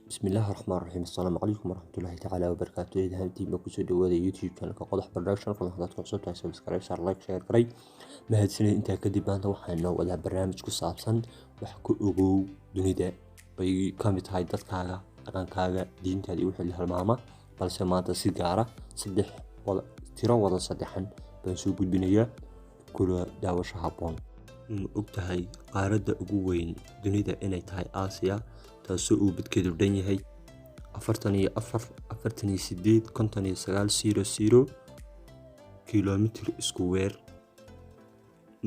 بسم الله الرحمن الرحيم. السلام عليكم ورحمة الله تعالى وبركاته. إذا هانتي ما كنتوا دوادة يوتيوب channel قدح برودكشن فضل حضرتكم صوتها سبسكرايب صار لايك شير قري mahadsanid intaa kadib maanta waxaan noo wadaa barnaamij ku saabsan wax ku ogow dunida bay ka mid tahay dadkaaga dhaqankaaga diintaada iyo wixii la halmaama balse maanta si gaara tiro wada saddexan baan soo gudbinayaa kula daawasho habboon. Ma ogtahay qaaradda ugu weyn dunida inay tahay Aasiya taasoo uu badkeedu dhan yahay 48,59,00 kiiloomitir isku weer.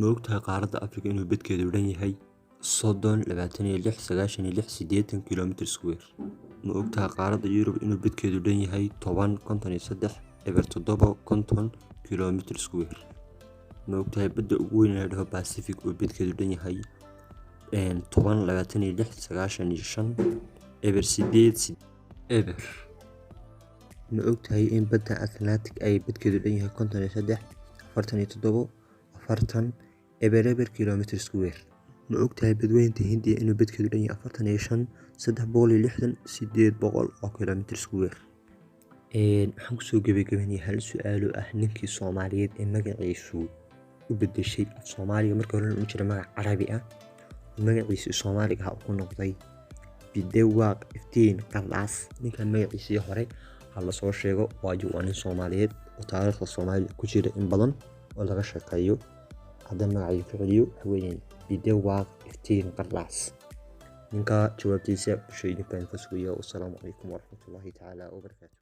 ma ogtahay qaaradda Afrika inuu badkeedu dhan yahay 30,26,96,80 kiiloomitir isku weer. ma ogtahay qaaradda Yurub inuu badkeedu dhan yahay 10,53,7,50 kiiloomitir isku weer. ma ogtahay badda ugu weyn ee la dhaho Pacific oo badkeedu dhan yahay 10,26,95,8,8. ma ogtahay in badda Atlantic ay badkeedu dhan yahay 53,47,40 kiiloomitir isku weer. ma ogtahay badweynta Hindiya inuu badkeedu dhan yahay 45,360,800 kiiloomitir isku weer. waxaan kusoo gabagabanayaa hal su-aal oo ah ninkii Soomaaliyeed ee magaciisu u bedeshay af Soomaaliga markii hore uu jiray magac Carabi ah magaciisa Soomaaliga ah ku noqday Bidewaaq Iftiin Qardaas. ninkan magaciisa hore la soo sheego waayo waa nin Soomaaliyeed oo taariikhda Soomaaliya ku jira in badan oo laga shaqeeyo. haddana magaciisa ficiliyo haweeney Bidewaaq Iftiin Qardaas. ninka jawaabtiisa bulshada idinkaan ka sugayo. Wassalaamu calaykum waraxmatullaahi tacaala wabarakaatuh.